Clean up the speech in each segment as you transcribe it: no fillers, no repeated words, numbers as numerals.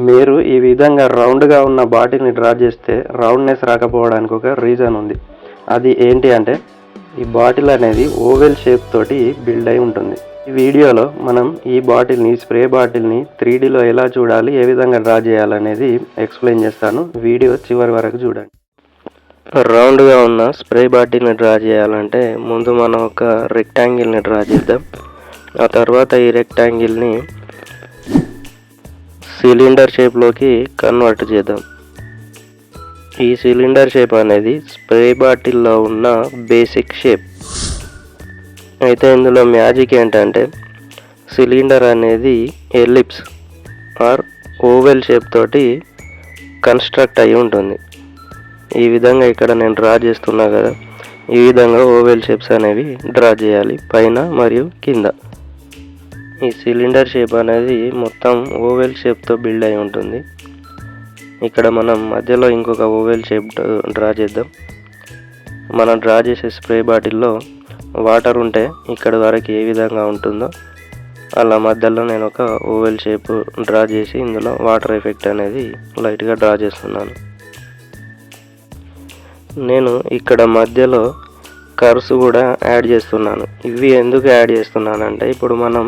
మీరు ఈ విధంగా రౌండ్గా ఉన్న బాటిల్ని డ్రా చేస్తే రౌండ్నెస్ రాకపోవడానికి ఒక రీజన్ ఉంది. అది ఏంటి అంటే ఈ బాటిల్ అనేది ఓవెల్ షేప్ తోటి బిల్డ్ అయి ఉంటుంది. ఈ వీడియోలో మనం ఈ బాటిల్ని స్ప్రే బాటిల్ని 3Dలో ఎలా చూడాలి, ఏ విధంగా డ్రా చేయాలనేది ఎక్స్ప్లెయిన్ చేస్తాను. వీడియో చివరి వరకు చూడండి. రౌండ్గా ఉన్న స్ప్రే బాటిల్ని డ్రా చేయాలంటే ముందు మనం ఒక రెక్టాంగిల్ని డ్రా చేద్దాం. ఆ తర్వాత ఈ రెక్టాంగిల్ని సిలిండర్ షేప్లోకి కన్వర్ట్ చేద్దాం. ఈ సిలిండర్ షేప్ అనేది స్ప్రే బాటిల్లో ఉన్న బేసిక్ షేప్. అయితే ఇందులో మ్యాజిక్ ఏంటంటే సిలిండర్ అనేది ఎలిప్స్ ఆర్ ఓవెల్ షేప్ తోటి కన్స్ట్రక్ట్ అయి ఉంటుంది. ఈ విధంగా ఇక్కడ నేను డ్రా చేస్తున్నా కదా, ఈ విధంగా ఓవెల్ షేప్స్ అనేవి డ్రా చేయాలి పైన మరియు కింద. ఈ సిలిండర్ షేప్ అనేది మొత్తం ఓవెల్ షేప్తో బిల్డ్ అయి ఉంటుంది. ఇక్కడ మనం మధ్యలో ఇంకొక ఓవెల్ షేప్ డ్రా చేద్దాం. మనం డ్రా చేసే స్ప్రే బాటిల్లో వాటర్ ఉంటే ఇక్కడ వరకు ఏ విధంగా ఉంటుందో అలా మధ్యలో నేను ఒక ఓవెల్ షేప్ డ్రా చేసి ఇందులో వాటర్ ఎఫెక్ట్ అనేది లైట్గా డ్రా చేస్తున్నాను. నేను ఇక్కడ మధ్యలో కర్వ్స్ కూడా యాడ్ చేస్తున్నాను. ఇవి ఎందుకు యాడ్ చేస్తున్నానంటే ఇప్పుడు మనం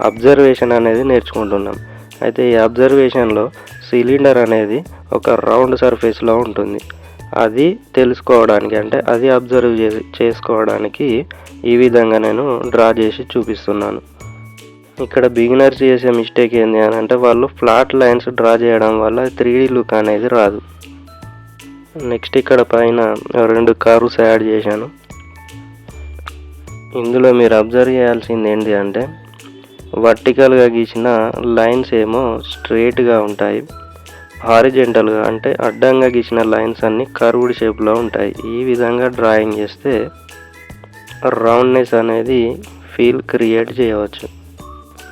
అబ్జర్వేషన్ అనేది నేర్చుకుంటున్నాం. అయితే ఈ అబ్జర్వేషన్లో సిలిండర్ అనేది ఒక రౌండ్ సర్ఫేస్లో ఉంటుంది. అది తెలుసుకోవడానికి అంటే అది అబ్జర్వ్ చేసుకోవడానికి ఈ విధంగా నేను డ్రా చేసి చూపిస్తున్నాను. ఇక్కడ బిగినర్స్ చేసే మిస్టేక్ ఏంటి అని అంటే వాళ్ళు ఫ్లాట్ లైన్స్ డ్రా చేయడం వల్ల 3D లుక్ అనేది రాదు. నెక్స్ట్ ఇక్కడ పైన 2 కర్వ్స్ యాడ్ చేశాను. ఇందులో మీరు అబ్జర్వ్ చేయాల్సింది ఏంటి అంటే వర్టికల్గా గీసిన లైన్స్ ఏమో స్ట్రైట్గా ఉంటాయి, హారిజెంటల్గా అంటే అడ్డంగా గీసిన లైన్స్ అన్ని కర్వ్డ్ షేప్లో ఉంటాయి. ఈ విధంగా డ్రాయింగ్ చేస్తే రౌండ్నెస్ అనేది ఫీల్ క్రియేట్ చేయవచ్చు.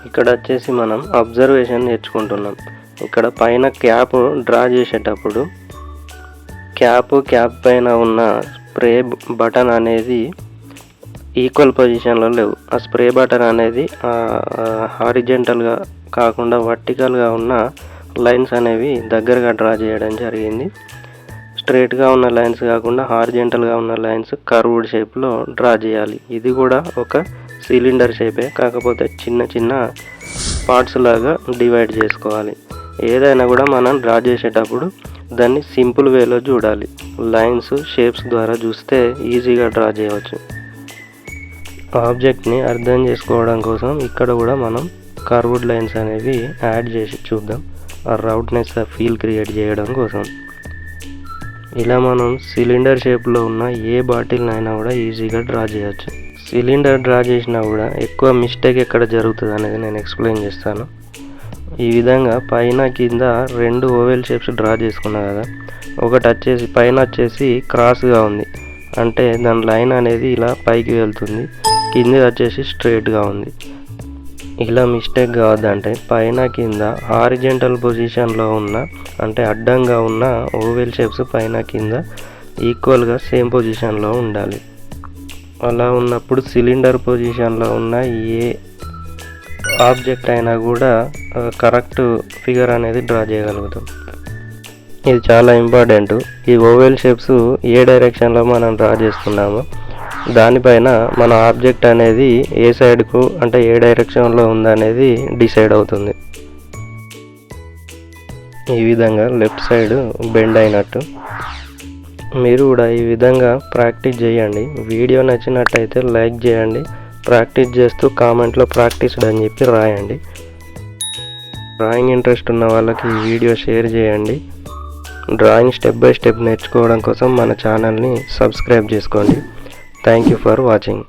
ఇక్కడ వచ్చేసి మనం అబ్జర్వేషన్ నేర్చుకుంటున్నాం. ఇక్కడ పైన క్యాప్ డ్రా చేసేటప్పుడు క్యాప్ పైన ఉన్న స్ప్రే బటన్ అనేది ఈక్వల్ పొజిషన్లో లేవు. ఆ స్ప్రే బటన్ అనేది హారిజెంటల్గా కాకుండా వర్టికల్గా ఉన్న లైన్స్ అనేవి దగ్గరగా డ్రా చేయడం జరిగింది. స్ట్రైట్గా ఉన్న లైన్స్ కాకుండా హారిజెంటల్గా ఉన్న లైన్స్ కర్వ్డ్ షేప్లో డ్రా చేయాలి. ఇది కూడా ఒక సిలిండర్ షేపే, కాకపోతే చిన్న చిన్న పార్ట్స్ లాగా డివైడ్ చేసుకోవాలి. ఏదైనా కూడా మనం డ్రా చేసేటప్పుడు దాన్ని సింపుల్ వేలో చూడాలి. లైన్స్ షేప్స్ ద్వారా చూస్తే ఈజీగా డ్రా చేయవచ్చు. ఆబ్జెక్ట్ని అర్థం చేసుకోవడం కోసం ఇక్కడ కూడా మనం కర్వ్డ్ లైన్స్ అనేవి యాడ్ చేసి చూద్దాం. ఆ రౌండ్నెస్ ఫీల్ క్రియేట్ చేయడం కోసం ఇలా మనం సిలిండర్ షేప్లో ఉన్న ఏ బాటిల్నైనా కూడా ఈజీగా డ్రా చేయొచ్చు. సిలిండర్ డ్రా చేసినా కూడా ఎక్కువ మిస్టేక్ ఎక్కడ జరుగుతుంది అనేది నేను ఎక్స్ప్లెయిన్ చేస్తాను. ఈ విధంగా పైన కింద 2 ఓవెల్ షేప్స్ డ్రా చేసుకున్నా కదా, ఒకటి వచ్చేసి పైన వచ్చేసి క్రాస్గా ఉంది అంటే దాని లైన్ అనేది ఇలా పైకి వెళ్తుంది, కింద వచ్చేసి స్ట్రైట్గా ఉంది. ఇలా మిస్టేక్ కావద్దంటే పైన కింద హారిజెంటల్ పొజిషన్లో ఉన్న అంటే అడ్డంగా ఉన్న ఓవెల్ షేప్స్ పైన కింద ఈక్వల్గా సేమ్ పొజిషన్లో ఉండాలి. అలా ఉన్నప్పుడు సిలిండర్ పొజిషన్లో ఉన్న ఏ ఆబ్జెక్ట్ అయినా కూడా కరెక్ట్ ఫిగర్ అనేది డ్రా చేయగలుగుతాం. ఇది చాలా ఇంపార్టెంట్. ఈ ఓవెల్ షేప్స్ ఏ డైరెక్షన్లో మనం డ్రా చేస్తున్నామో దానిపైన మన ఆబ్జెక్ట్ అనేది ఏ సైడ్కు అంటే ఏ డైరెక్షన్లో ఉందనేది డిసైడ్ అవుతుంది. ఈ విధంగా లెఫ్ట్ సైడ్ బెండ్ అయినట్టు మీరు కూడా ఈ విధంగా ప్రాక్టీస్ చేయండి. వీడియో నచ్చినట్టయితే లైక్ చేయండి. ప్రాక్టీస్ చేస్తూ కామెంట్లో ప్రాక్టీస్డ్ అని చెప్పి రాయండి. డ్రాయింగ్ ఇంట్రెస్ట్ ఉన్న వాళ్ళకి ఈ వీడియో షేర్ చేయండి. డ్రాయింగ్ స్టెప్ బై స్టెప్ నేర్చుకోవడం కోసం మన ఛానల్ని సబ్స్క్రైబ్ చేసుకోండి. Thank you for watching.